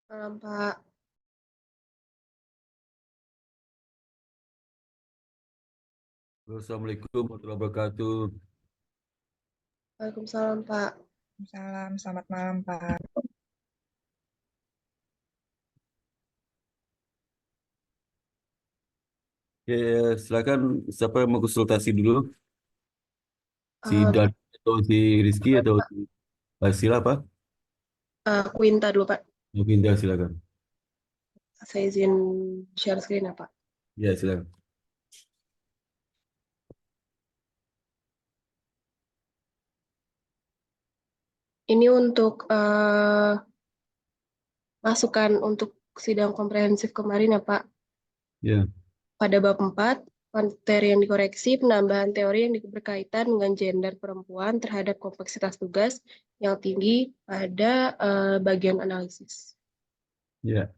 Malam, Pak. Assalamualaikum warahmatullahi wabarakatuh. Waalaikumsalam, Pak. Salam, selamat malam Pak. Ya, silakan siapa yang mau konsultasi dulu? Si Um, Dan atau si Rizky atau si Sila apa? Quinta dulu, Pak. Mungkin silakan. Saya izin share screen ya, Pak. Ya, silakan. Ini untuk masukan untuk sidang komprehensif kemarin ya, Pak. Ya. Pada bab 4, materi yang dikoreksi, penambahan teori yang berkaitan dengan gender perempuan terhadap kompleksitas tugas yang tinggi pada bagian analisis. Ya.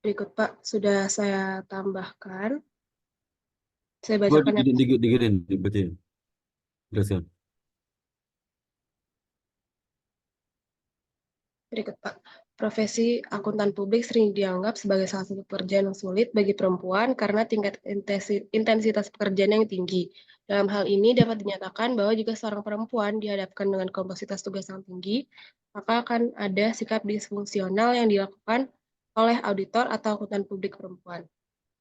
Berikut, Pak, sudah saya tambahkan. Saya Gua bacakan ya, Pak. dikirim, dibacain. Jelaskan. Berikut, Pak. Profesi akuntan publik sering dianggap sebagai salah satu pekerjaan yang sulit bagi perempuan karena tingkat intensitas pekerjaan yang tinggi. Dalam hal ini dapat dinyatakan bahwa jika seorang perempuan dihadapkan dengan kompleksitas tugas yang tinggi, maka akan ada sikap disfungsional yang dilakukan oleh auditor atau akuntan publik perempuan.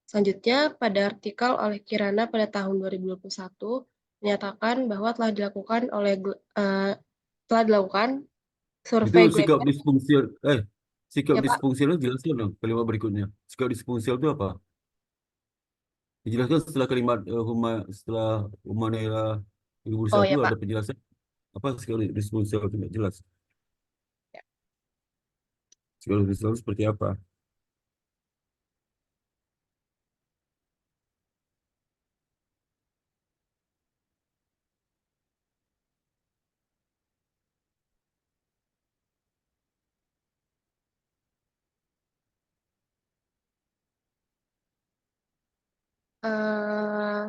Selanjutnya, pada artikel oleh Kirana pada tahun 2021 menyatakan bahwa telah dilakukan Itu survei sikap Glaser. disfungsial. Sikap Ya, Pak. disfungsial jelaskan dong kalimat berikutnya. Sikap disfungsial itu apa? Dijelaskan setelah kalimat setelah Humanera Oh 2001 ya, Pak. ada penjelasan apa sikap disfungsial itu nggak jelas. Sikap disfungsial seperti apa?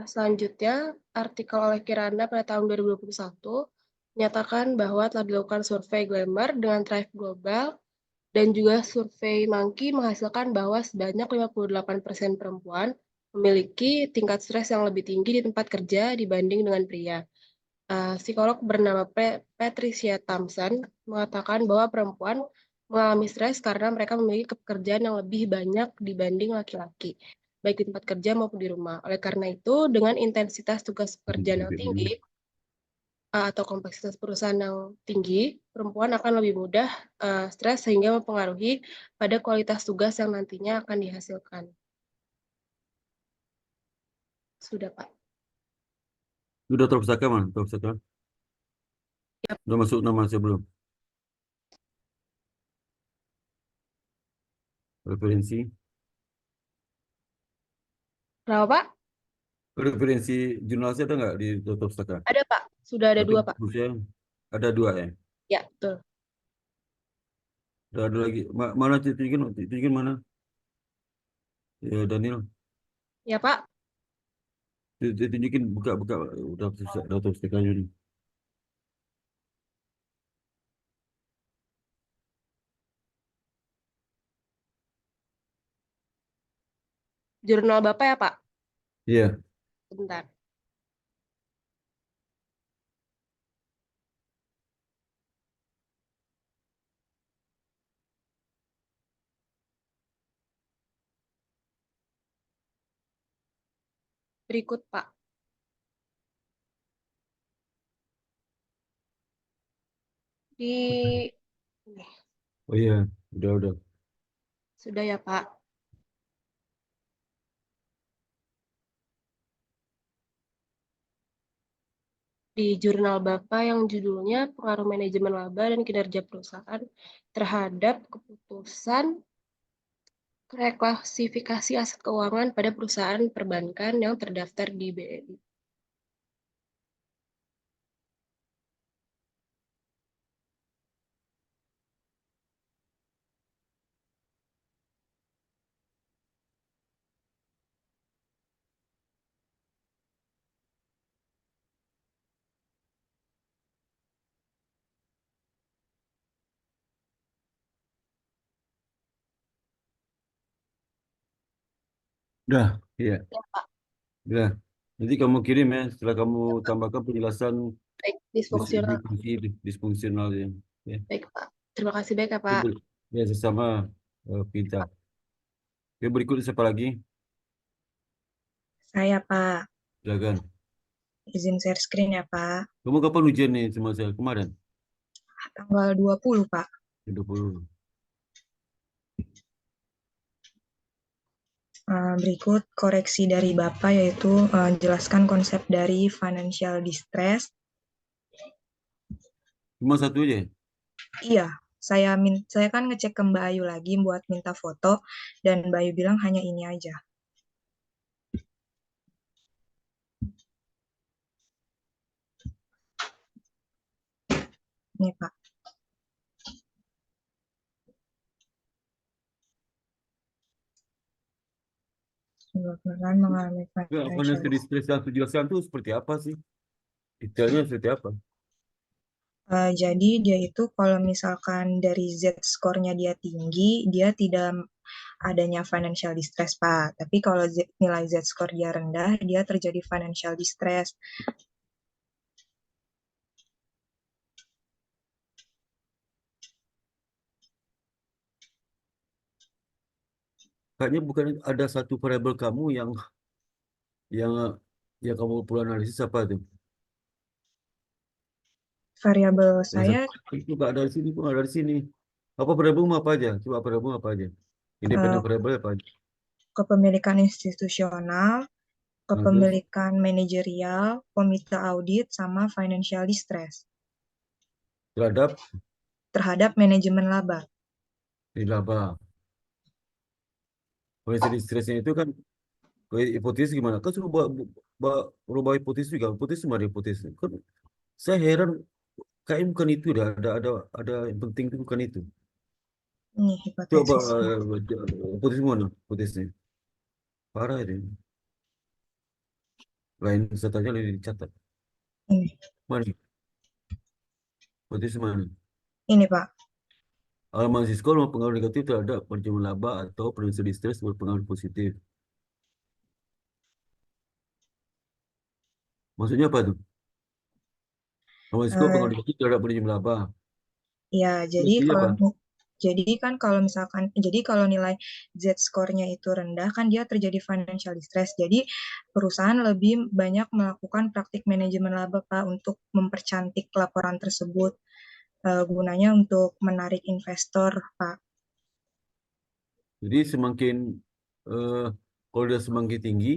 Selanjutnya, artikel oleh Kirana pada tahun 2021 menyatakan bahwa telah dilakukan survei Glamour dengan Thrive Global dan juga survei Monkey menghasilkan bahwa sebanyak 58% perempuan memiliki tingkat stres yang lebih tinggi di tempat kerja dibanding dengan pria. Psikolog bernama Patricia Thompson mengatakan bahwa perempuan mengalami stres karena mereka memiliki pekerjaan yang lebih banyak dibanding laki-laki, baik di tempat kerja maupun di rumah. Oleh karena itu, dengan intensitas tugas pekerjaan yang tinggi atau kompleksitas perusahaan yang tinggi, perempuan akan lebih mudah stres sehingga mempengaruhi pada kualitas tugas yang nantinya akan dihasilkan. Sudah, Pak. Sudah terpusaka man, terpusaka. Ya, Sudah masuk nama saya belum? Referensi. kenapa, Pak? Referensi jurnal saya ada nggak di Toto Pustaka? Ada, Pak. Sudah ada Tapi dua, Pak. buku saya ada dua ya. Ya, betul. Ada lagi. Mana tunjukin? Tunjukin mana? Ya Daniel. Ya, Pak. Tunjukin buka udah susah Toto Pustakanya nih. Jurnal Bapak ya, Pak? Iya. Bentar. Berikut, Pak. Di Nih, Oh iya, udah. sudah ya, Pak. Di jurnal Bapak yang judulnya Pengaruh Manajemen Laba dan Kinerja Perusahaan terhadap keputusan reklasifikasi aset keuangan pada perusahaan perbankan yang terdaftar di BNI. Udah, iya, Ya, Pak. udah. Nanti kamu kirim ya, setelah kamu tambahkan penjelasan Baik, disfungsional. fungsi disfungsional ya. Ya, Baik, Pak. Terima kasih banyak ya, Oke, Pak. ya sesama pintar. Oke, berikut siapa lagi? Saya, Pak. Silakan. Izin share screen ya, Pak. Kamu kapan ujian nih sama saya kemarin? Tanggal 20, Pak. 20. Berikut koreksi dari Bapak, yaitu jelaskan konsep dari financial distress. Cuma satu aja ya? Iya, saya kan ngecek ke Mbak Ayu lagi buat minta foto, dan Mbak Ayu bilang hanya ini aja. Ini, Pak. Menyebabkan mengalami Enggak, financial financial distress. distress yang aku jelaskan itu seperti apa sih? Detailnya seperti apa? Jadi dia itu kalau misalkan dari Z-score-nya dia tinggi, dia tidak adanya financial distress, Pak. Tapi kalau nilai Z-score dia rendah, dia terjadi financial distress. Kayaknya bukan ada satu variabel kamu yang yang kamu perlu analisis apa itu? Variabel Yang saya satu itu nggak ada di sini, pun ada di sini. Apa variabel apa aja? Coba variabel apa aja? Independen eh, variabel apa aja? kepemilikan institusional, Nah, terus kepemilikan manajerial, komite audit, sama financial distress terhadap terhadap manajemen laba. nilaba. Kondisi distressnya itu kan hipotesis gimana? Kan suruh berubah hipotesis juga. Hipotesis mana hipotesis? Kan saya heran kayak bukan itu dah. Ada yang penting itu bukan itu. Ini Coba hipotesis. hipotesis mana? Hipotesisnya. Parah itu. Lain pesertanya lain dicatat. Ini, Mana? Hipotesis mana? ini Pak. Halaman skor mempengaruhi negatif terhadap perjalanan laba atau financial distress berpengaruh positif. Maksudnya apa tuh? Halaman skor Eh, pengaruh negatif terhadap perjalanan laba. ya, jadi Berarti kalau apa? jadi kalau nilai Z-score-nya itu rendah, kan dia terjadi financial distress. Jadi perusahaan lebih banyak melakukan praktik manajemen laba, Pak, untuk mempercantik laporan tersebut, gunanya untuk menarik investor, Pak. Jadi semakin eh, kalau dia semakin tinggi,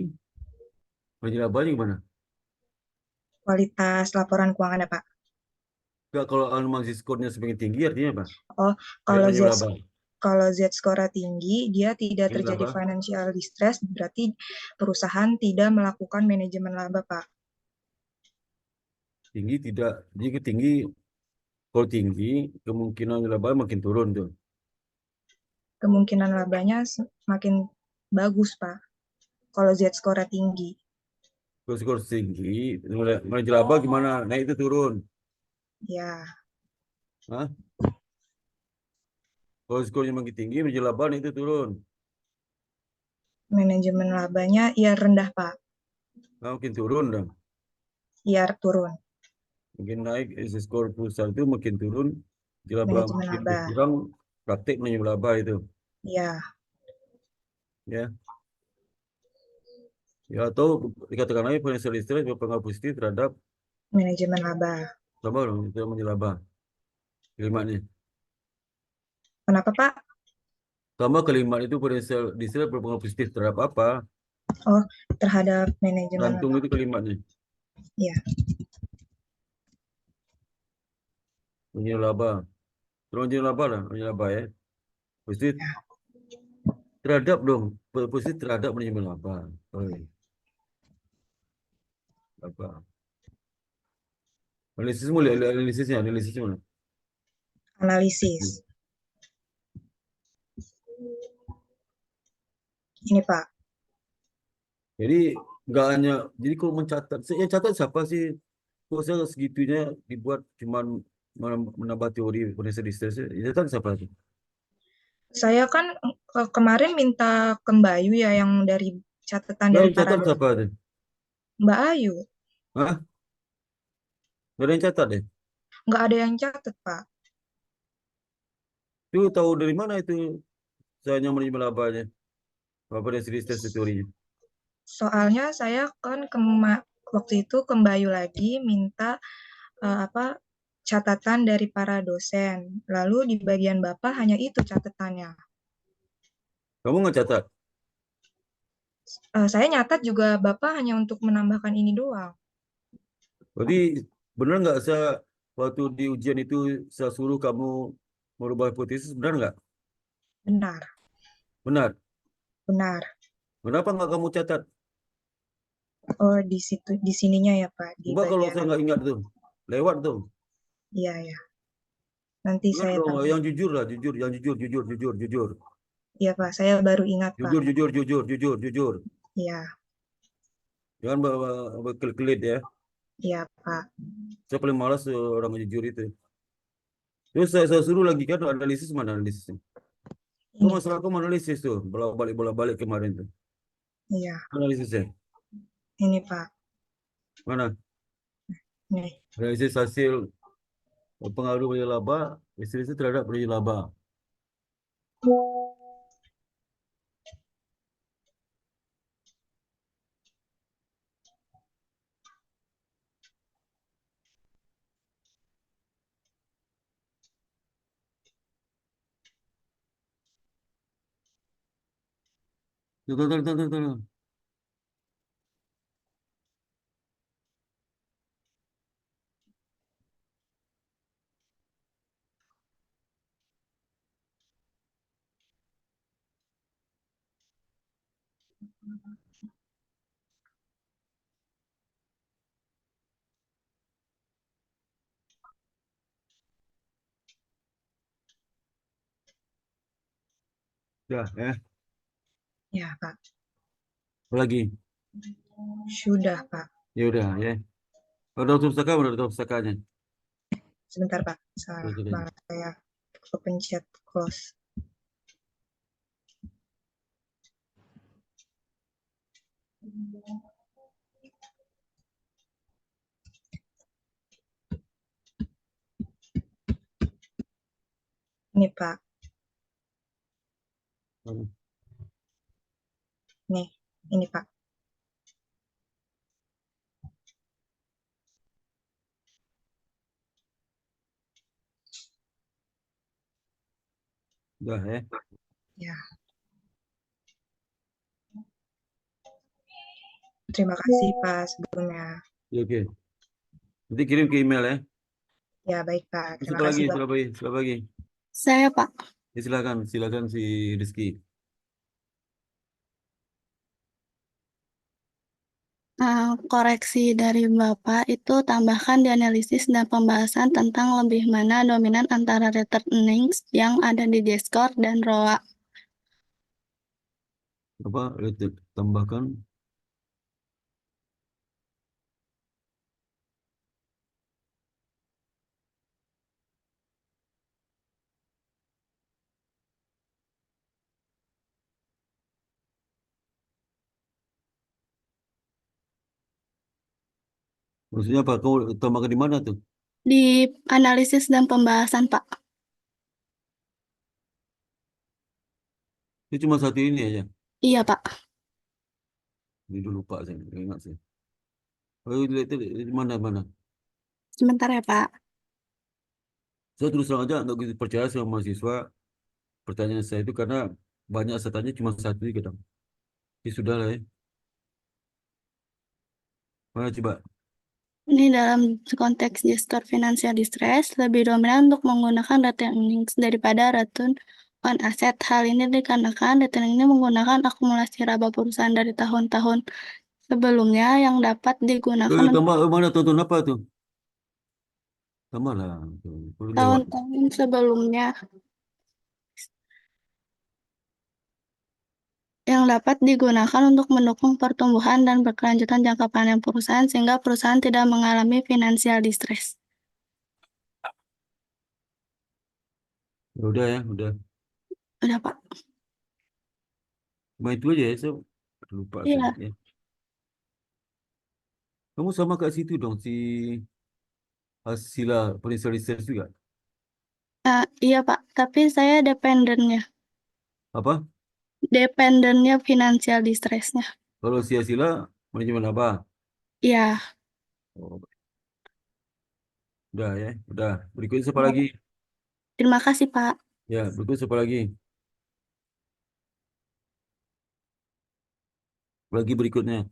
perjalanan labanya gimana? Kualitas laporan keuangan ya, Pak. Enggak, kalau halaman skornya semakin tinggi artinya apa? Oh, Baik kalau Z perjalanan laba. kalau Z-score tinggi, dia tidak Ini terjadi laba financial distress, berarti perusahaan tidak melakukan manajemen laba, Pak. tinggi tidak, jadi tinggi, kalau tinggi kemungkinan laba makin turun tuh. Kemungkinan labanya makin bagus, Pak, kalau Z-score tinggi. Kalau skor tinggi, nilai laba gimana? Naik itu turun. Ya, Hah? Kalau skornya makin tinggi, nilai laba naik itu turun. manajemen labanya ya rendah, Pak. Nah, makin turun dong. Ya turun, Makin naik, skor perusahaan itu makin turun. Nilai laba manajemen makin laba. berkurang, praktik nilai laba itu. Ya, Ya, ya atau dikatakan lagi financial distress berpengaruh positif terhadap manajemen laba. laba dong, itu namanya laba. Kelimanya. Kenapa, Pak? Sama kalimat itu financial distress berpengaruh positif terhadap apa? Oh, terhadap manajemen Gantung laba. itu kalimatnya. Ya, Punya laba. Terus laba lah, punya laba ya. Positif terhadap dong. Positif terhadap manajemen laba. Oh, iya. Laba. Analisis mulai, analisisnya mana? analisis. Ini, Pak. Jadi nggak hanya, jadi kalau mencatat, yang catat siapa sih? Kok saya segitunya dibuat cuman menambah teori financial distress? Yang catat siapa sih? Saya kan kemarin minta ke Mbak Ayu ya yang dari catatan Nah, dari yang para catat dosen. siapa tuh? Mbak Ayu, Hah? Gak ada yang catat deh. nggak ada yang catat, Pak. Itu tahu dari mana itu saya nyaman labanya? Bapak dari sini teorinya. Soalnya saya kan waktu itu ke Mbak Ayu lagi minta apa catatan dari para dosen. Lalu di bagian Bapak hanya itu catatannya. Kamu nggak catat? Saya nyatat juga Bapak hanya untuk menambahkan ini doang. Berarti benar nggak saya waktu di ujian itu saya suruh kamu merubah hipotesis, benar nggak? Benar, Benar. benar. Kenapa nggak kamu catat? Oh, di situ, di sininya ya, Pak, di Coba kalau bagian. saya nggak ingat tuh, lewat tuh. Iya, ya. Nanti Ingat saya dong, tambah. yang jujur lah, jujur, yang jujur, jujur, jujur, jujur, Iya, Pak, saya baru ingat, Pak. jujur, jujur, jujur, jujur, jujur. Iya, Jangan berkelit-kelit ya. iya, Pak. Saya paling malas orang jujur itu. Terus saya suruh lagi kan analisis, mana analisisnya? Kok Ini, masalah aku analisis tuh, bolak-balik kemarin tuh. iya, Analisisnya ini, Pak. mana? Nih, Analisis hasil pengaruh dari laba, istri terhadap dari laba. Tuh, tuh, tuh, tuh, tuh, tuh. Ya, ya, Pak. apa lagi? Sudah, Pak. Ya udah ya. Udah tutup pustaka, udah tutup pustakanya. Sebentar, Pak. Salah, Oke, malah saya kepencet close. Ini, Pak. oke. Nih, ini, Pak. Udah ya. Ya, terima kasih, Pak, sebelumnya. Ya, oke. Nanti kirim ke email ya. Ya, baik, Pak. Terus Terima apa lagi? kasih, Pak. Siapa lagi? Siapa lagi? Saya, Pak, Ya, silakan, silakan si Rizky. koreksi dari Bapak itu tambahkan di analisis dan pembahasan tentang lebih mana dominan antara retained earnings yang ada di J-score dan ROA. Apa? Tambahkan. Maksudnya apa? Kau tambahkan di mana tuh? Di analisis dan pembahasan, Pak. Itu cuma satu ini aja. Iya, Pak. Ini dulu lupa saya, nggak ingat sih. Oh, itu di mana mana? Sebentar ya, Pak. Saya terus terang aja nggak gitu percaya sama mahasiswa. Pertanyaan saya itu karena banyak saya tanya cuma satu gitu. Ya sudah lah ya. Mana coba? Ini dalam konteks J-score financial distress, lebih dominan untuk menggunakan retained earnings daripada return on asset. Hal ini dikarenakan return ini menggunakan akumulasi laba perusahaan dari tahun-tahun sebelumnya yang dapat digunakan untuk Tambah mana tonton apa tuh? Tambah lah. Tuh. Baru lewat. tahun-tahun sebelumnya yang dapat digunakan untuk mendukung pertumbuhan dan berkelanjutan jangka panjang perusahaan sehingga perusahaan tidak mengalami financial distress. Ya udah ya, udah. Udah, Pak. Cuma itu aja ya. Saya lupa Iya, saya. Ya. Kamu sama kayak situ dong, si Hasila Financial Research juga. iya Pak. Tapi saya dependennya. Apa? Dependennya financial distressnya. Kalau si Hasila manajemen apa? Iya. Oh, udah ya, udah. Berikutnya siapa lagi? Terima kasih Pak. Ya, berikutnya siapa lagi? Lagi berikutnya.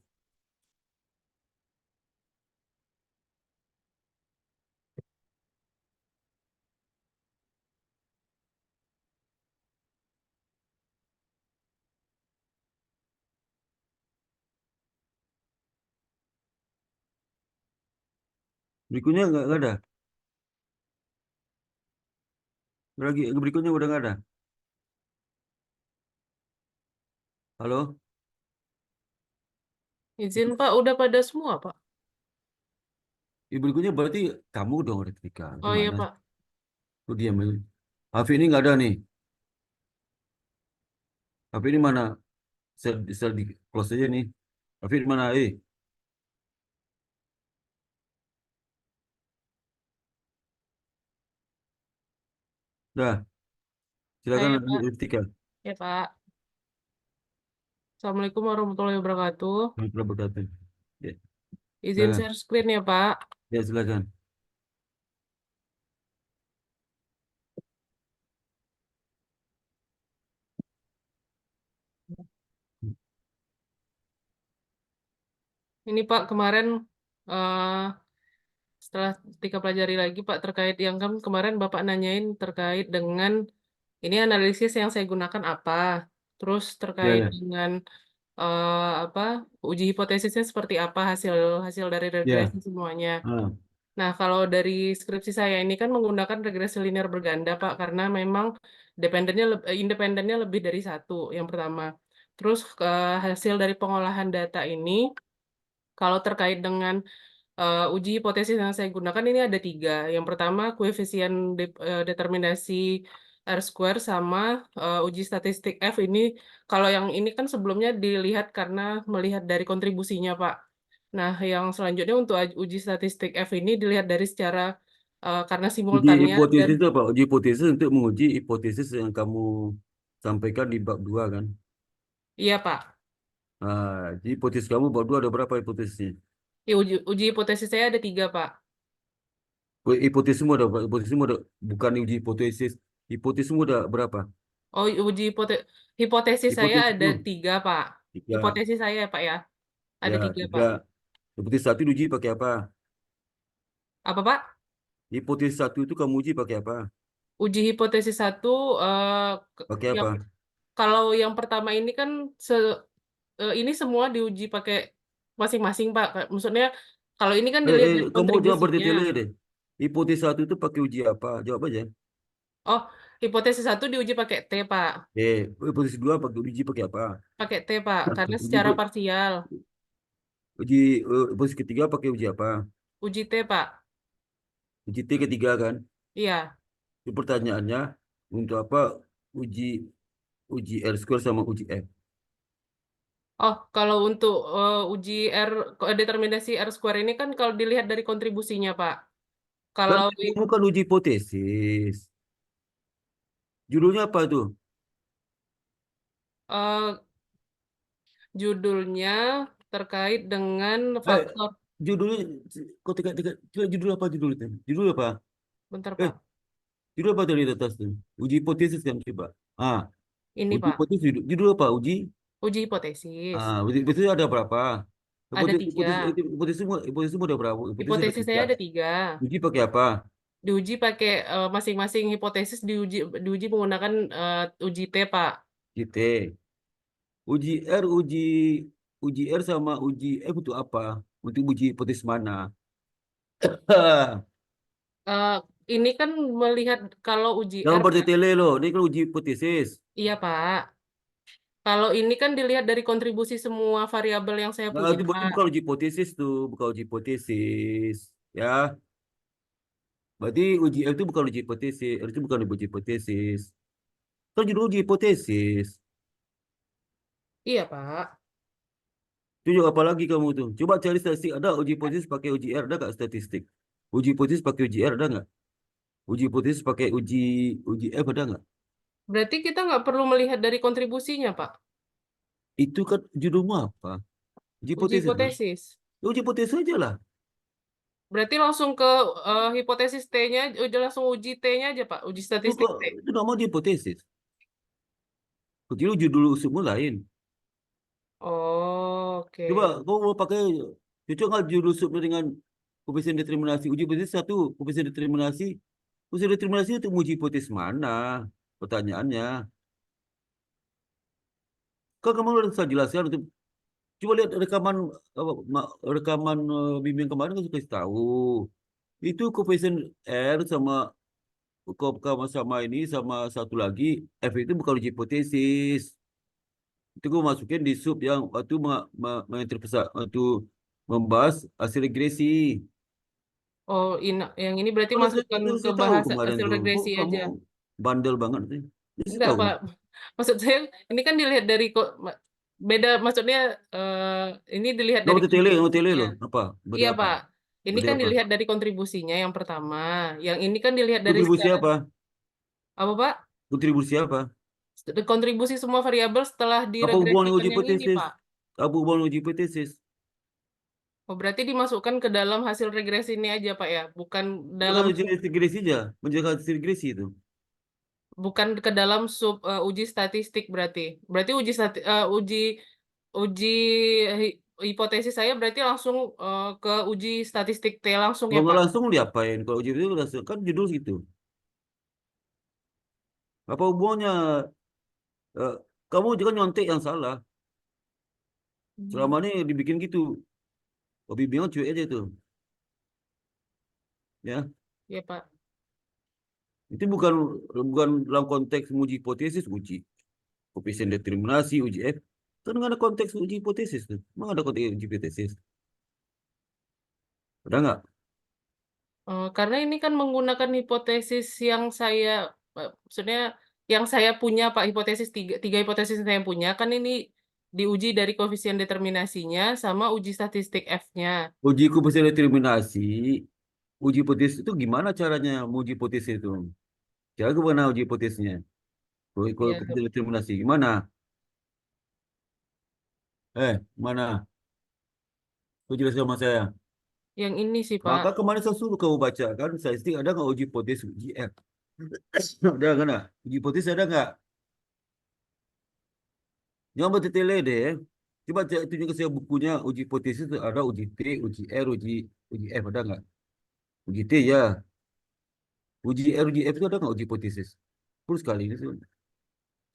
Berikutnya nggak ada. Lagi berikutnya udah nggak ada. Halo? Izin Pak, udah pada semua Pak. Berikutnya berarti kamu dong, Retika. Oh iya Gimana? Pak. Tuh diam. Hafi ini nggak ada nih. Hafi ini mana? Bisa di close aja nih. Hafi ini mana? Dah. Silakan Ayo Pak. Retika. Ya Pak. Assalamualaikum warahmatullahi wabarakatuh. Kalau berkata. Ya, Izin silakan. share screen ya Pak. Ya, silakan. Ini Pak kemarin eh setelah Tika pelajari lagi Pak terkait yang kan kemarin Bapak nanyain terkait dengan ini analisis yang saya gunakan apa. Terus Ya, terkait ya. dengan apa uji hipotesisnya seperti apa hasil hasil dari Ya. regresi semuanya. Ah. Nah, kalau dari skripsi saya ini kan menggunakan regresi linear berganda, Pak, karena memang independennya lebih dari satu, yang pertama. Terus hasil dari pengolahan data ini, kalau terkait dengan uji hipotesis yang saya gunakan ini ada tiga. Yang pertama, koefisien determinasi R square sama uji statistik F ini. Kalau yang ini kan sebelumnya dilihat karena melihat dari kontribusinya, Pak. Nah, yang selanjutnya untuk uji statistik F ini dilihat dari secara karena Uji simultannya dan hipotesis itu apa? Uji hipotesis untuk menguji hipotesis yang kamu sampaikan di bab 2 kan? iya, Pak. Jadi hipotesis kamu bab 2 ada berapa hipotesisnya? Ya, uji hipotesis saya ada tiga, Pak. Hipotesismu ada berapa? Hipotesismu ada, bukan uji hipotesis. Hipotesismu ada berapa? Oh, hipotesis saya ada Hipotesismu tiga, Pak. tiga. Hipotesis saya, Pak ya. Ada Ya, tiga, tiga. Pak. Hipotesis satu diuji pakai apa? Apa, Pak? Hipotesis satu itu kamu uji pakai apa? Uji hipotesis satu, Pakai yang apa? kalau yang pertama ini kan ini semua diuji pakai masing-masing, Pak. Maksudnya kalau ini kan dilihat dari Kamu jawab kontribusinya. berdetail deh. Hipotesis satu itu pakai uji apa? Jawab aja. Oh, hipotesis satu diuji pakai T, Pak. Hipotesis dua pakai uji pakai apa? Pakai T, Pak, karena Uji secara parsial. uji hipotesis ketiga pakai uji apa? Uji T, Pak. Uji T ketiga kan? Iya. Itu pertanyaannya untuk apa uji uji R square sama uji F? Oh, kalau untuk uji determinasi R square ini kan kalau dilihat dari kontribusinya, Pak. Kan Kalau itu bukan uji hipotesis. Judulnya apa tuh? eh, judulnya terkait dengan Eh, faktor. judulnya kok coba judul apa judul itu? Judul apa? Bentar, Eh, Pak. judul apa tadi di atas tuh? Uji hipotesis kan coba. Ah, Ini, uji Pak. hipotesis judul apa? Uji hipotesis. Uji hipotesis ada berapa? Ada Hipotesis tiga. hipotesis hipotesis ada berapa? Hipotesis ada Hipotesis tiga. saya ada tiga. Uji pakai apa? Diuji pakai masing-masing hipotesis diuji menggunakan uji T, Pak. Uji T. Uji R, uji R sama uji F untuk apa? Untuk uji hipotesis mana? Eh, ini kan melihat kalau uji Jangan R, Pak. bertele loh. Ini kan uji hipotesis. Iya, Pak. Kalau ini kan dilihat dari kontribusi semua variabel yang saya Nah, punya, itu Pak. bukan uji hipotesis tuh, bukan uji hipotesis. Ya, berarti uji R itu bukan uji hipotesis. R itu bukan uji hipotesis. Kan judul uji hipotesis. Iya, Pak. Tunjuk apa lagi kamu tuh? Coba cari statistik. Ada uji hipotesis pakai uji R, ada nggak statistik? Uji hipotesis pakai uji R, ada nggak? Uji hipotesis pakai uji F, ada nggak? Berarti kita nggak perlu melihat dari kontribusinya, Pak. Itu kan judulmu apa? Uji Uji hipotesis kan? hipotesis. Ya, uji hipotesis aja lah. Berarti langsung ke hipotesis T-nya, udah langsung uji T-nya aja, Pak. Uji Itu statistik kok T. itu nama uji hipotesis. Kecil judul usupmu lain. Oh, Coba oke. kau mau pakai cocok nggak judul usupnya dengan koefisien determinasi? Uji hipotesis satu, koefisien determinasi. Koefisien determinasi untuk menguji hipotesis mana? Pertanyaannya. Kan kamu udah saya jelaskan untuk coba lihat rekaman rekaman bimbing kemarin kan sudah kasih tahu. Itu koefisien R sama sama ini sama satu lagi F itu bukan uji hipotesis. Itu gue masukin di sub yang waktu menginterpretasi waktu membahas hasil regresi. Oh, yang ini berarti Kalau masukkan ke saya tahu bahasa kemarin hasil tuh, kok regresi kamu aja. bandel banget sih. Saya Enggak, tahu. Pak. Maksud saya, ini kan dilihat dari beda, maksudnya ini dilihat dari Nggak mau tele kontribusinya. loh. Apa? Beda Iya, apa? Pak. Ini Beda kan apa? dilihat dari kontribusinya yang pertama. Yang ini kan dilihat dari Kontribusi secara apa? apa, Pak? Kontribusi apa? Kontribusi semua variabel setelah Apa hubungan diregresikan uji yang ini, hipotesis? Pak. Apa hubungan uji hipotesis? Oh, berarti dimasukkan ke dalam hasil regresi ini aja, Pak ya. Bukan Bukan dalam uji regresi aja, menjaga hasil regresi itu. bukan ke dalam sub uji statistik berarti. Berarti uji uji hi- hipotesis saya berarti langsung ke uji statistik T langsung Kalau ya, nggak Pak. langsung diapain? Kalau uji itu langsung kan judul gitu. Apa hubungannya? Eh, kamu juga nyontek yang salah. Hmm. Selama ini dibikin gitu. Hobi bingung cuek aja itu. Ya, Ya, Pak. itu bukan bukan dalam konteks uji hipotesis, uji koefisien determinasi, uji F. Kan nggak ada konteks uji hipotesis tuh. Emang ada konteks uji hipotesis? Udah nggak? Karena ini kan menggunakan hipotesis yang saya, maksudnya yang saya punya, Pak, hipotesis tiga hipotesis yang saya punya kan ini diuji dari koefisien determinasinya sama uji statistik F-nya. Uji koefisien determinasi, uji hipotesis itu gimana caranya menguji hipotesis itu? Cara gimana uji hipotesisnya? Ya, Koefisien determinasi gimana? Mana? Kau jelaskan sama saya. yang ini sih, Pak. Maka kemarin saya suruh kamu baca kan, statistik ada nggak uji hipotesis, uji F? Ada nggak? Uji hipotesis ada nggak? Jangan bertele deh. Coba tunjuk ke saya bukunya uji hipotesis itu ada uji T, uji R, uji F ada nggak? Uji T ya. Uji R, uji F itu ada nggak uji hipotesis? Terus sekali ini.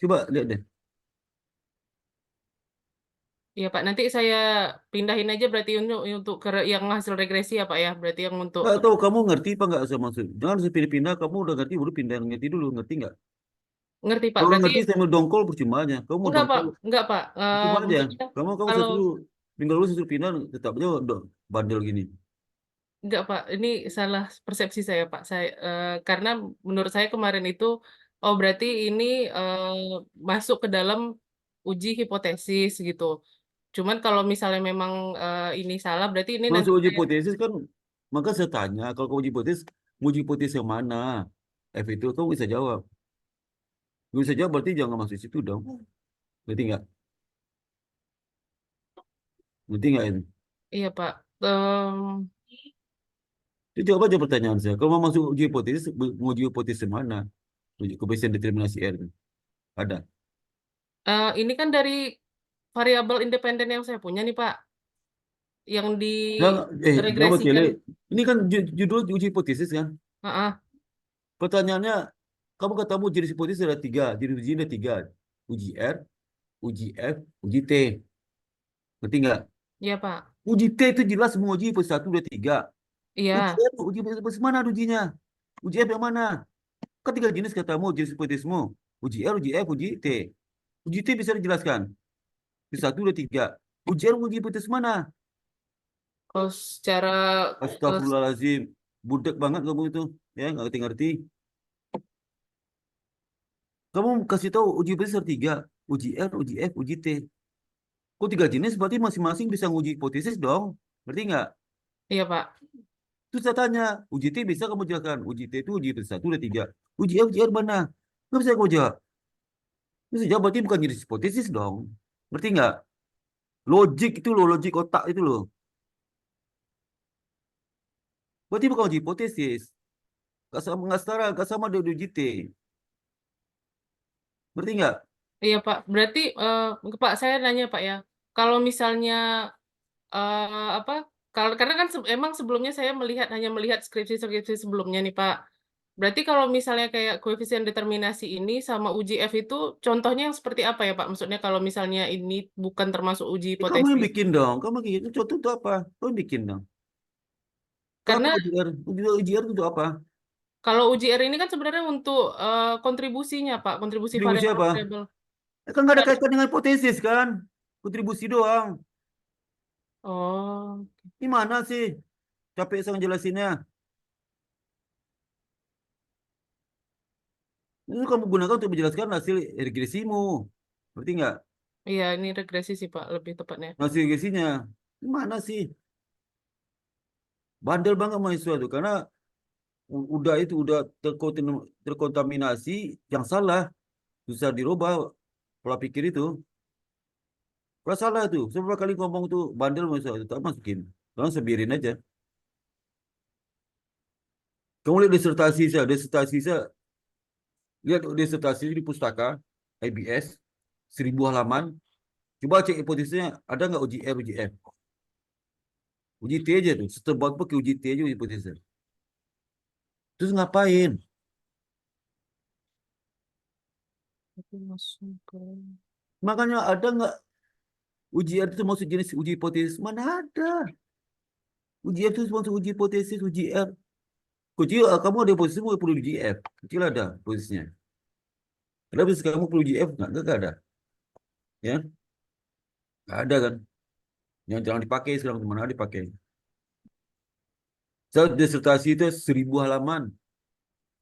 Coba lihat deh. Ya, Pak, nanti saya pindahin aja berarti untuk ke yang hasil regresi ya, Pak ya. Berarti yang untuk Nggak tahu kamu ngerti apa nggak saya maksud. Jangan saya pindah-pindah. Kamu udah ngerti baru pindah ngerti dulu. Ngerti nggak? ngerti, Pak. Kalau nggak Berarti ngerti saya mau dongkol percuma aja. Kamu mau enggak, Pak. dongkol Enggak, Pak. percuma aja. Maksudnya Kamu saya kalau suruh minggu lalu saya suruh pindah tetap aja bandel gini. enggak, Pak. Ini salah persepsi saya, Pak. Karena menurut saya kemarin itu oh berarti ini masuk ke dalam uji hipotesis gitu. Cuman kalau misalnya memang ini salah berarti ini nanti Masuk uji saya hipotesis kan, maka saya tanya, kalau kamu uji hipotesis yang mana? F itu kamu bisa jawab. Bisa jawab berarti jangan masuk situ dong. Ngerti nggak? Ngerti nggak ini? iya, Pak. Itu jawab aja pertanyaan saya. Kalau mau masuk uji hipotesis, mau uji hipotesis yang mana? Uji koefisien determinasi R. Ada. Ini kan dari variabel independen yang saya punya nih, Pak, yang Jangan bertele. diregresikan. Ini kan judul uji hipotesis kan? Heeh, Pertanyaannya, kamu katamu jenis hipotesis ada tiga. Jenis uji ada tiga. Uji R, uji F, uji T. Ngerti nggak? iya, Pak. Uji T itu jelas menguji hipotesis 1, 2, 3. Uji Iya, F, uji hipotesis mana ujinya? Uji F yang mana? Kan tiga jenis katamu, jenis hipotesismu. Uji R, uji F, uji T. Uji T bisa dijelaskan. Di 1, 2, 3. Uji R, uji hipotesis mana? kalau secara eh, Astagfirullahaladzim. Budak banget kamu itu. Ya, nggak ngerti-ngerti. Kamu kasih tahu uji hipotesis ada tiga. Uji R, uji F, uji T. Kok 3 jenis berarti masing-masing bisa nguji hipotesis dong. Ngerti nggak? Iya, Pak. Terus saya tanya, uji T bisa kamu jelaskan? Uji T itu uji hipotesis 1, ada 3. Uji R mana? Nggak bisa kamu jawab. Terus saya jawab berarti bukan jenis hipotesis dong. Ngerti nggak? Logik itu loh, logik otak itu loh. Berarti bukan uji hipotesis. Nggak setara, nggak sama dengan uji T. Ngerti nggak? Iya, Pak. Berarti, Pak, saya nanya, Pak ya. Kalau misalnya, apa, karena kan emang sebelumnya saya hanya melihat skripsi-skripsi sebelumnya nih, Pak. Berarti kalau misalnya kayak koefisien determinasi ini sama uji F itu contohnya yang seperti apa ya, Pak? Maksudnya kalau misalnya ini bukan termasuk uji Kamu yang hipotesis. bikin dong. Kamu bikin itu contoh itu apa? Kamu yang bikin dong. Itu apa Karena uji R? Uji R itu apa? kalau uji R ini kan sebenarnya untuk kontribusinya, Pak, kontribusi Kontribusi apa? variabel-variabel. Kan nggak ada kaitan dengan hipotesis kan? Kontribusi doang. Oh, Gimana sih? Capek saya ngejelasinnya. Itu kamu gunakan untuk menjelaskan hasil regresimu. Berarti nggak? iya ini regresi sih, Pak, lebih tepatnya. Hasil regresinya. Gimana sih? Bandel banget mahasiswa itu. Karena udah terkontaminasi yang salah. Susah dirubah pola pikir itu. Kalau salah itu. Semua kali ngomong tuh bandel mahasiswa itu. Tak masukin. Orang sebiarin aja. Kamu lihat disertasi saya. Disertasi saya. Lihat disertasi di pustaka. IBS. 1000 halaman. Coba cek hipotesisnya. Ada nggak uji R, uji F? Uji T aja tuh. Setebal pakai uji T aja hipotesisnya. Terus ngapain? Tapi langsung ke Makanya ada nggak uji R itu masuk jenis uji hipotesis? Mana ada? Uji F itu masuk uji hipotesis, uji R. Kecil, kamu ada hipotesis, mau perlu uji F. Kecil ada hipotesisnya. Kenapa kamu perlu uji F? Nggak ada. Ya, nggak ada kan? Yang jangan dipakai sekarang, mana dipakai. Saya disertasi itu 1000 halaman.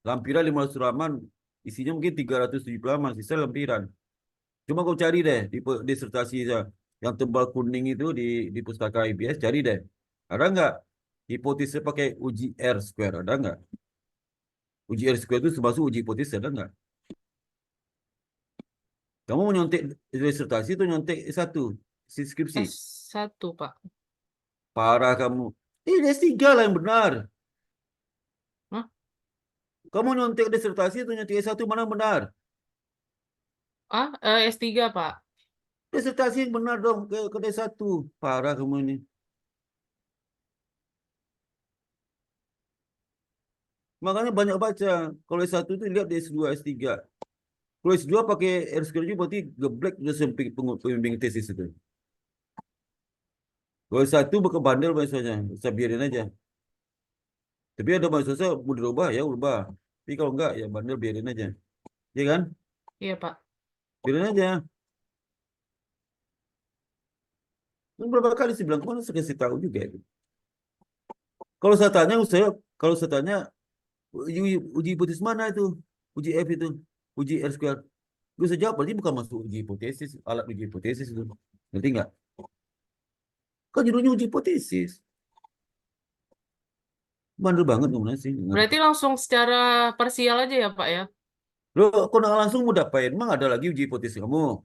Lampiran 500 halaman. Isinya mungkin 370 halaman. Sisa lampiran. Cuma kau cari deh di disertasi saya. Yang tebal kuning itu di pustaka IBS, cari deh. Ada nggak hipotesis pakai uji R square? Ada nggak? Uji R square itu termasuk uji hipotesis, ada nggak? Kamu mau nyontek disertasi itu nyontek satu skripsi. S1, Pak. Parah kamu. S3 lah yang benar. Hah? Kamu nyontek disertasi itu nyontek S1 mana yang benar? S3, Pak. Disertasi yang benar dong ke D1. Parah kamu ini. Makanya banyak baca. Kalau S1 itu lihat di S2, S3. Kalau S2 pakai R square juga berarti geblek udah sampai pembimbing tesis itu. Kalau S1 bukan bandel misalnya, saya biarin aja. Tapi ada mahasiswa mau dirubah ya ubah. Tapi kalau enggak ya bandel biarin aja. Iya kan? Iya, Pak. Biarin aja. Dan berapa kali saya bilang kemana saya kasih tahu juga itu. Kalau saya tanya, kalau saya tanya uji hipotesis mana itu? Uji F itu, uji R square. Gue bisa jawab, berarti bukan masuk uji hipotesis, alat uji hipotesis itu. Ngerti nggak? Kan judulnya uji hipotesis. Bandel banget ngomongnya sih. Berarti langsung secara parsial aja ya, Pak ya? Lo kok nggak langsung mau dapain? Emang ada lagi uji hipotesis kamu?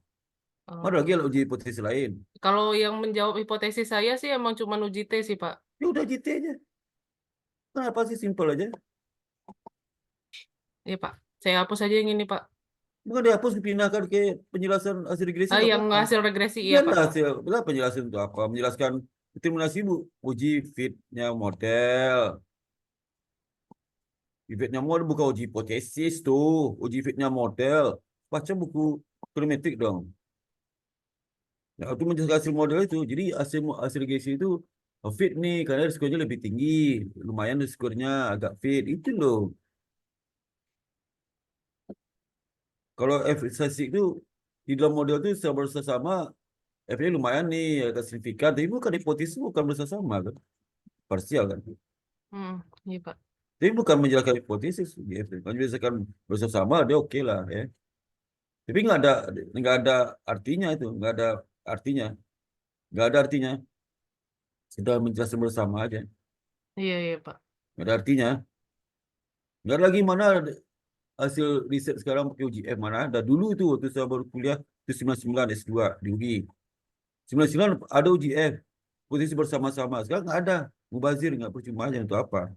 Ada Oh. lagi uji hipotesis lain? Kalau yang menjawab hipotesis saya sih emang cuma uji T sih, Pak. Ya udah JT aja. Kenapa sih simpel aja? Iya, Pak. Saya hapus aja yang ini, Pak. Bukan dihapus dipindahkan ke penjelasan hasil regresi nggak Yang apa-apa. hasil regresi, iya, Biarlah Pak. hasil, biarlah penjelasan itu apa? Menjelaskan determinasi bu, uji fitnya model. Fitnya model bukan uji hipotesis tuh, uji fitnya model. Baca buku trigonometrik dong. Ya, itu menjelaskan hasil model itu. Jadi hasil regresi itu fit nih, karena risikonya lebih tinggi. Lumayan risikonya agak fit. Itu loh. Kalau F statistik itu di dalam model itu bersama F-nya lumayan nih, agak signifikan. Tapi bukan hipotesis, bukan bersama kan. Parsial kan. Iya, Pak. Tapi bukan menjelaskan hipotesis. Kalau menjelaskan bersama dia oke lah ya. Tapi nggak ada artinya itu, nggak ada artinya. Nggak ada artinya. Kita menjelaskan bersama aja. Iya, iya, Pak. Nggak ada artinya. Nggak ada lagi mana ada hasil riset sekarang pakai UGF mana ada. Dulu itu waktu saya baru kuliah itu 99 S2 di UI. 99 ada UGF. Posisi bersama-sama. Sekarang nggak ada. Mubazir nggak percuma aja untuk apa.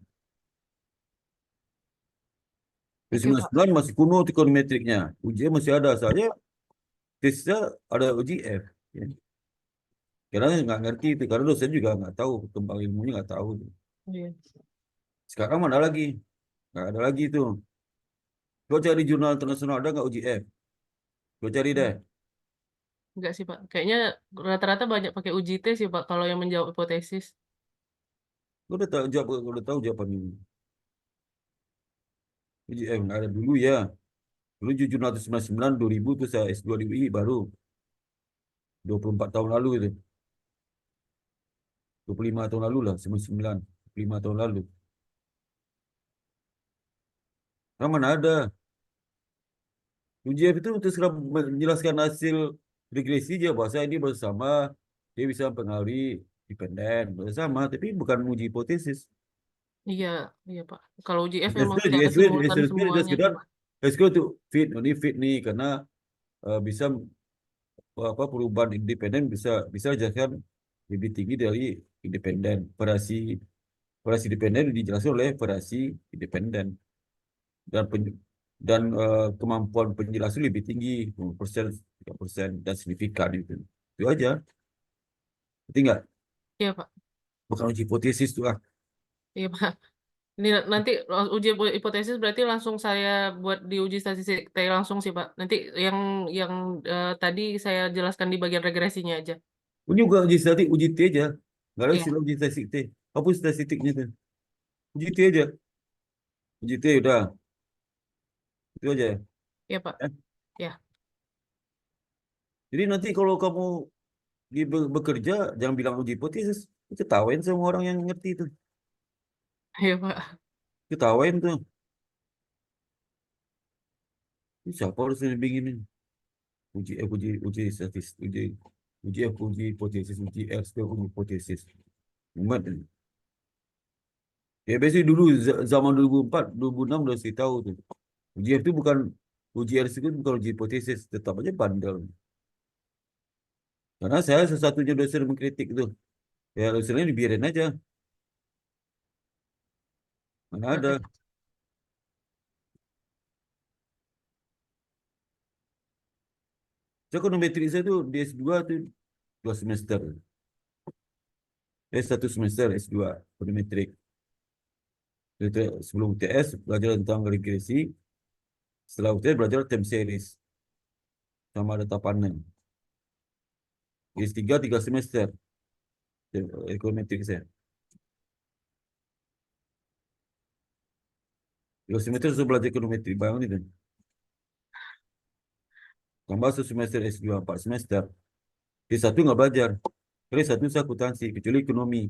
Di Oke, Pak. 99 masih kuno ekonometriknya. UGF masih ada. Saya tesisnya ada UGF. Ya. Karena nggak ngerti itu. Karena dosen juga nggak tahu. Tentang ilmunya nggak tahu. Iya. Sekarang mana lagi? Nggak ada lagi itu. Kau cari jurnal internasional ada nggak UGF? Kau cari deh. Enggak sih, Pak. Kayaknya rata-rata banyak pakai UJT sih, Pak, kalau yang menjawab hipotesis. Kau udah tahu jawab, kau udah tahu jawaban ini. UGF nggak ada dulu ya. Dulu jurnal 99 2000 tuh saya S2 di UI baru 24 tahun lalu itu. 25 tahun lalu lah, 99, 5 tahun lalu. Nah, mana ada? UGF itu untuk segera menjelaskan hasil regresi dia bahasa ini bersama dia bisa mempengaruhi dependen bersama, tapi bukan uji hipotesis. Iya, iya, Pak. Kalau UJF Di memang SQL, di secara SQL, di simultan SQL, di semuanya sih, sekedar Pak. SQL itu fit, ini fit nih karena bisa apa perubahan independen bisa bisa dijelaskan lebih tinggi dari independen. Operasi independen dijelaskan oleh operasi independen dan kemampuan penjelasan lebih tinggi 20%, 3% dan signifikan itu aja. Berarti nggak Iya, Pak. bukan uji hipotesis tuh ah. Iya, Pak. Ini nanti uji hipotesis berarti langsung saya buat di uji statistik T langsung sih, Pak. Nanti yang tadi saya jelaskan di bagian regresinya aja. Ini bukan uji statistik, uji T aja. Nggak ada Iya, istilah uji statistik T. Apa statistiknya tuh? Uji T aja. Uji T udah. Itu aja. iya, Pak. Ya. Ya, Jadi nanti kalau kamu bekerja, jangan bilang uji hipotesis. Ketawain sama orang yang ngerti itu. iya, Pak. Ketawain tuh. Ini siapa harus begini? Uji statistik, uji hipotesis, uji uji hipotesis. Umat ini. Ya biasanya dulu zaman 2004, 2006 udah sih tahu tuh. Uji itu bukan uji RS itu bukan uji hipotesis, tetap aja bandel. Karena saya sesatunya dosen mengkritik itu. Ya dosennya dibiarin aja. Mana ada. Oke. Saya ekonometrik saya tuh di S2 tuh 2 semester. S1 semester S2 ekonometrik. Sebelum UTS belajar tentang regresi. Setelah UTS belajar time series. Sama ada tapannya. S3 3 semester. Ekonometrik saya. 2 semester saya belajar ekonometrik. Bayangin itu. Tambah 1 semester S2 4 semester. S1 nggak belajar. Karena S1 saya akuntansi, kecuali ekonomi.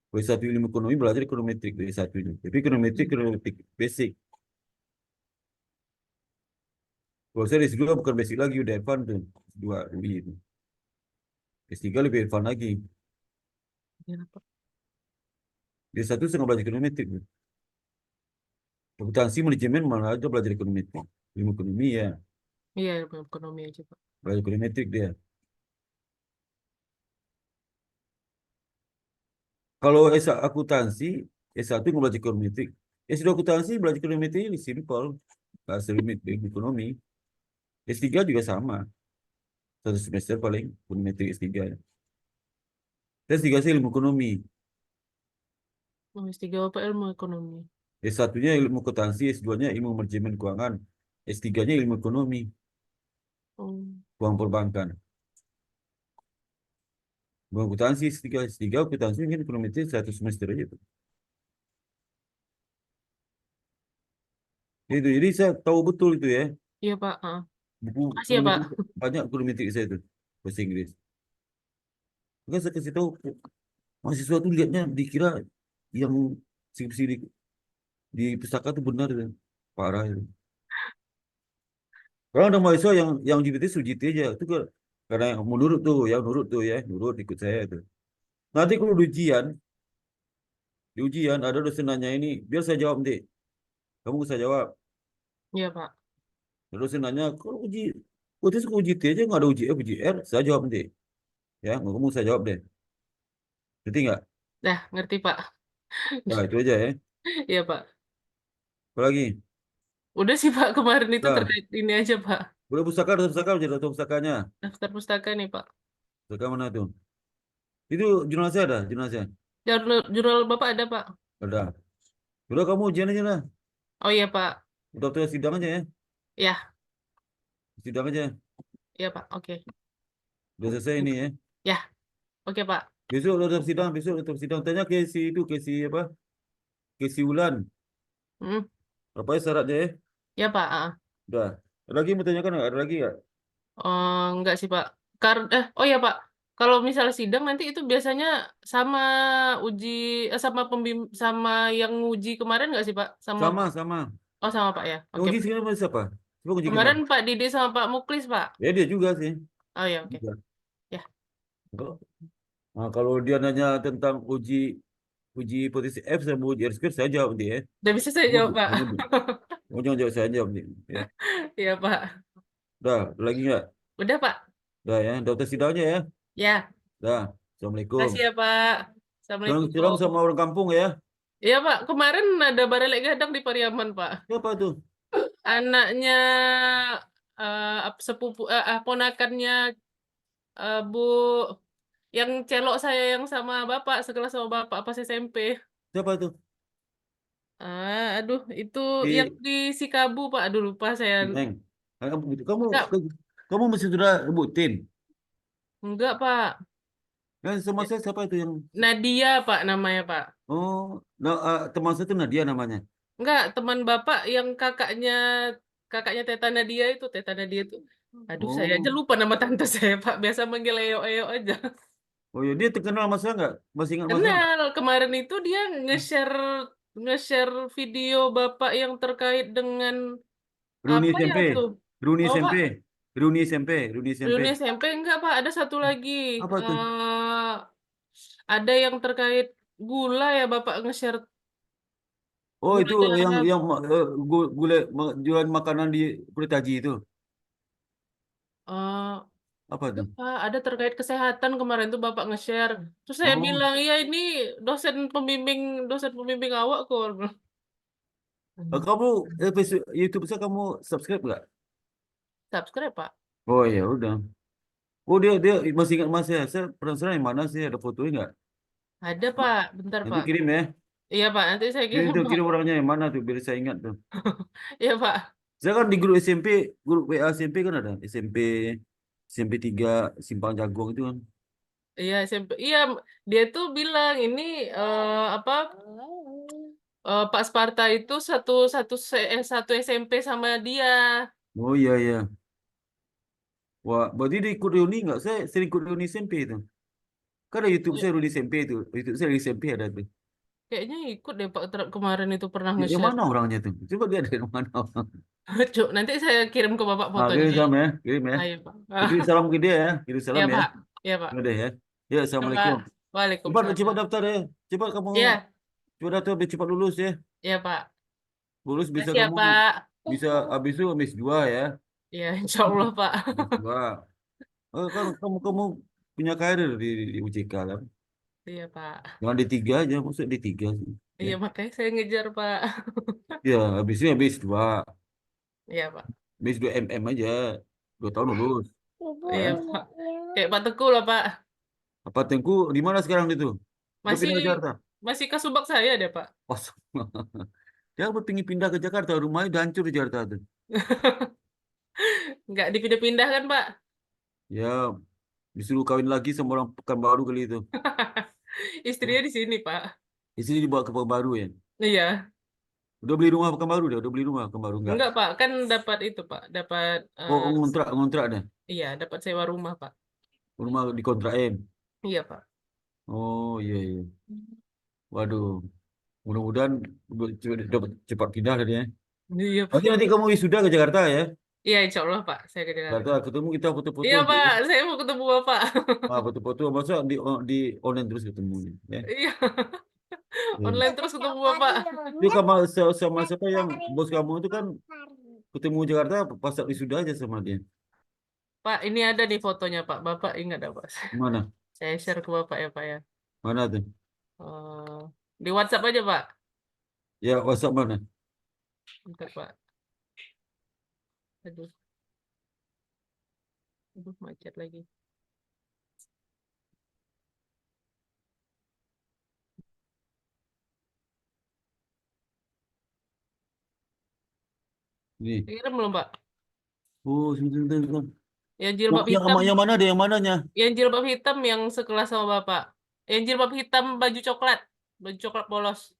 Kalau S1 ilmu ekonomi belajar ekonometrik dari S1 ini. Tapi ekonometrik basic. Kalau saya S2 bukan basic lagi, udah advance tuh. S2 UI itu. S3 lebih advance lagi. Iya, Pak. Di S1 saya nggak belajar ekonometrik. Akuntansi manajemen malah aja belajar ekonometrik. Ilmu ekonomi ya, Iya, ilmu ekonomi aja, Pak. belajar ekonometrik dia. Kalau akuntansi, S1 nggak belajar ekonometrik. S2 akuntansi belajar ekonometrik ini simple. Nggak serumit ilmu ekonomi. S3 juga sama. 1 semester paling ekonometrik S3 ya. S3 sih ilmu ekonomi. Oh, S3 apa ilmu ekonomi? S1-nya ilmu akuntansi, S2-nya ilmu manajemen keuangan, S3-nya ilmu ekonomi, Oh, keuangan perbankan. Bukan akuntansi S3 akuntansi mungkin ekonometrik 1 semester aja tuh. Jadi saya tahu betul itu ya. iya, Pak. Buku Makasih ya, Pak. ekonometrik banyak ekonometrik saya itu bahasa Inggris. Maka saya kasih tahu mahasiswa tuh lihatnya dikira yang skripsi di pustaka itu benar itu. Parah itu. Kalau ada mahasiswa yang GPT aja itu Karena yang menurut tuh, ya nurut tuh ya, nurut ikut saya tuh. Nanti kalau di ujian ada dosen nanya ini, biar saya jawab nanti. Kamu bisa jawab. Iya, Pak. Ada dosen nanya, kalau waktu itu uji T aja nggak ada uji F, uji R, saya jawab nanti. Ya, kamu saya jawab deh. Ngerti nggak? Dah, ngerti, Pak. Nah, itu aja ya. Iya, Pak. Apa lagi? Udah sih, Pak. Kemarin itu Nah, terkait ini aja, Pak. udah pustaka aja, daftar pustakanya. Daftar pustaka nih, Pak. Pustaka mana tuh? Itu jurnal saya ada, jurnal saya. Jurnal Bapak ada, Pak? Ada. Udah kamu ujian aja lah. Oh iya, Pak. Daftar sidang aja ya. Ya, Sidang aja. iya, Pak. Oke. Udah selesai ini ya. Ya, oke, Pak. Besok daftar sidang. Tanya ke si itu, ke si apa? Ke si Wulan. Hmm. Apa ya syaratnya ya? Ya, Pak. Udah. Ada lagi mau tanyakan nggak? Ada lagi nggak? Enggak sih, Pak. Oh ya, Pak. Kalau misalnya sidang nanti itu biasanya sama uji sama yang uji kemarin nggak sih, Pak? Sama. Oh, sama Pak ya. Yang Oke. uji sekarang siapa? Siapa uji Kemarin kemarin? Pak Didi sama Pak Muklis, Pak. Ya dia juga sih. Oh ya, oke. Juga. Ya. Nah, kalau dia nanya tentang uji potensi F sama uji R square, saya jawab dia ya. Udah bisa saya jawab, Pak. Kamu jangan jawab, saya jawab dia. Ya. Iya, Pak. Udah, ada lagi nggak? Udah, Pak. Udah ya, daftar sidangnya ya. Ya. Dah, Assalamualaikum. Kasih ya, Pak. Jangan siram Assalamualaikum. sama orang kampung ya. Iya, Pak. Kemarin ada barelek gadang di Pariaman, Pak. Siapa tuh? Anaknya ponakannya Bu yang celok saya yang sama Bapak, sekelas sama Bapak pas SMP. Siapa tuh? Aduh, itu yang Si di Sikabu, Pak. Aduh, lupa saya. Neng. Kamu Enggak, kamu mesti sudah rebutin. enggak, Pak. Kan sama saya siapa itu yang Nadia, Pak, namanya, Pak. oh, nah, teman saya itu Nadia namanya. Enggak, teman Bapak yang kakaknya Teta Nadia itu, Teta Nadia itu. Aduh, saya aja Oh. lupa nama tante saya, Pak. Biasa manggil Eo-Eo aja. Oh ya, dia terkenal sama saya nggak? Masih ingat sama saya nggak? Kenal, kemarin itu dia nge-share nge-share video Bapak yang terkait dengan Reuni apa ya SMP. tuh? Reuni Oh, Pak, SMP. Reuni SMP. Reuni SMP. reuni SMP enggak, Pak? Ada satu lagi. Apa tuh? Ada yang terkait gula ya, Bapak nge-share Oh, itu gula. gulai jualan makanan di Kulit Haji itu. eh Apa tuh? Pak, ada terkait kesehatan kemarin tuh Bapak nge-share. Terus saya Oh, bilang, iya ini dosen pembimbing awak kok. kamu YouTube saya kamu subscribe nggak? Subscribe, Pak. Oh ya udah. Oh dia masih ingat mas saya. Saya penasaran yang mana sih ada fotonya nggak? Ada, Pak. Bentar, Nanti Pak. kirim ya. Iya, Pak. Nanti saya Kirim kirim, tuh, Pak. kirim orangnya yang mana tuh biar saya ingat tuh. Iya, Pak. Saya kan di grup SMP, grup WA SMP kan ada SMP 3 Simpang Jagung itu kan. Iya, SMP. Iya, dia tuh bilang ini apa? Pak Sparta itu satu SMP sama dia. Oh iya iya. Wah, berarti dia ikut reuni nggak? Saya sering ikut reuni SMP itu. Kan ada YouTube saya reuni SMP itu. YouTube saya reuni SMP ada tuh. Kayaknya ikut deh Pak kemarin itu pernah Yang nge-share. mana orangnya tuh? Coba lihat dari mana orang. Cuk, nanti saya kirim ke Bapak fotonya Kirim ya. salam ya, kirim ya. Ayo, Pak. Kirim salam ke dia ya, kirim Ya, salam ya. Pak. Ya, Pak. Udah ya. Ya, Ya, Pak. assalamualaikum. Cepat Waalaikumsalam. daftar ya. Cepat kamu, Ya, cepat daftar biar cepat lulus ya. ya, Pak. Lulus bisa Kasih ya, kamu Pak. bisa habis itu habis dua ya. Ya, insya Allah, Pak. Habis dua. Kan kamu punya karir di UJK kan. Iya, Pak. Jangan D3 aja, maksud D3 sih. Ya. Iya, makanya saya ngejar, Pak. Ya, habis dua. Iya, Pak. Habis 2 MM aja. 2 tahun lulus. Iya, Ya. Pak. Kayak Pak Teguh lah, Pak. Apa Tengku di mana sekarang itu? Udah Masih pindah ke Jakarta. masih ke Subak saya deh, Pak. Oh, dia pengen pindah ke Jakarta, rumahnya udah hancur di Jakarta tuh. Nggak dipindah-pindah kan, Pak? Ya, disuruh kawin lagi sama orang Pekanbaru kali itu. Istrinya di sini, Pak. Di sini dibawa ke Pekanbaru ya. Iya. Udah beli rumah Pekanbaru dia, udah beli rumah Pekanbaru enggak? Enggak, Pak. Kan dapat itu, Pak. Dapat Oh, ngontrak deh. iya, dapat sewa rumah, Pak. Rumah dikontrakin. Iya, Pak. Oh, iya iya. Waduh, mudah-mudahan cepat pindah tadi ya. Iya, Pak. Nanti kamu wisuda ke Jakarta ya. Iya, insya Allah Pak, saya ke Jakarta. Kata ketemu kita foto-foto Iya aja Pak, ya. saya mau ketemu Bapak. Foto-foto masa di online terus ketemunya ya. Iya, Ya. online terus ketemu Bapak. Itu sama siapa yang bos kamu itu kan ketemu Jakarta pas saat wisuda aja sama dia. Pak, ini ada nih fotonya Pak. Bapak ingat apa? Mana? Saya share ke Bapak ya Pak ya. Mana tuh? Eh, di WhatsApp aja Pak. Ya WhatsApp mana? Bentar Pak. Aduh, macet lagi. Ini. Kirim belum Pak? Oh, sebentar. Yang jilbab Yang hitam, yang mana deh? Yang mananya? yang jilbab hitam yang sekelas sama Bapak. Yang jilbab hitam baju coklat polos.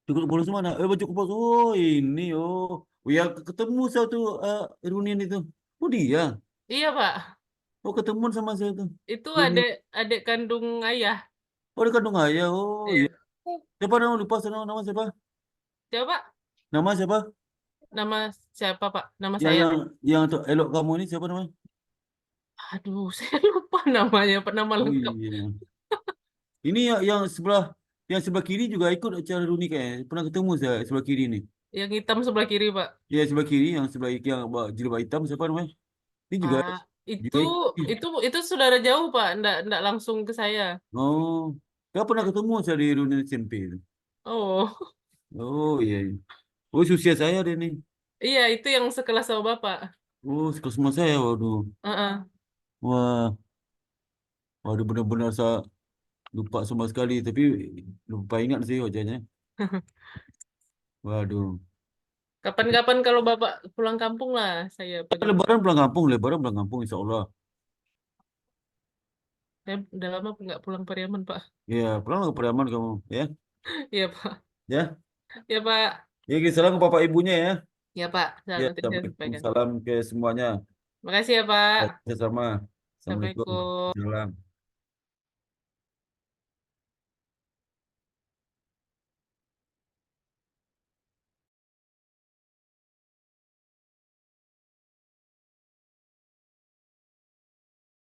Cukup bolos mana? Baju bolos. Oh, ini. Oh ya ketemu satu reunian itu. Oh dia. Iya Pak, Oh ketemu sama saya tuh. itu Reunian. adik kandung ayah. Oh dia kandung ayah. Oh iya. Iya. Siapa nama lupa nama siapa? Siapa Pak? Nama siapa? Nama siapa Pak? Nama Yang saya. yang elok kamu ini siapa namanya? Aduh, saya lupa namanya, nama Oh lengkap. iya. Ini yang sebelah kiri juga ikut acara reuni kayak pernah ketemu saya sebelah kiri nih. Yang hitam sebelah kiri, Pak. Ya sebelah kiri yang yang jilbab hitam siapa namanya? Ini juga Ah, itu juga itu saudara jauh, Pak. Ndak langsung ke saya. Oh, kau pernah ketemu saya di reuni SMP itu. Oh, Oh iya. Oh usia saya deh nih. iya itu yang sekelas sama Bapak. Oh sekelas sama saya. Waduh. Heeh. Wah, waduh benar-benar saya lupa sama sekali. Tapi lupa ingat sih wajahnya. Waduh. Kapan-kapan kalau Bapak pulang kampung lah, saya pengen. Lebaran pulang kampung, insya Allah. Saya udah lama nggak pulang Pariaman, Pak. Ya, pulang ke Pariaman kamu, ya. Iya, Pak. Ya, Ya, Pak. ya, salam ke bapak ibunya ya. Ya, Pak. Nah, Ya, nanti saya assalamualkum, sampaikan. salam ke semuanya. Makasih ya, Pak. Ya, sama. Assalamualaikum. Assalamualaikum. Salam.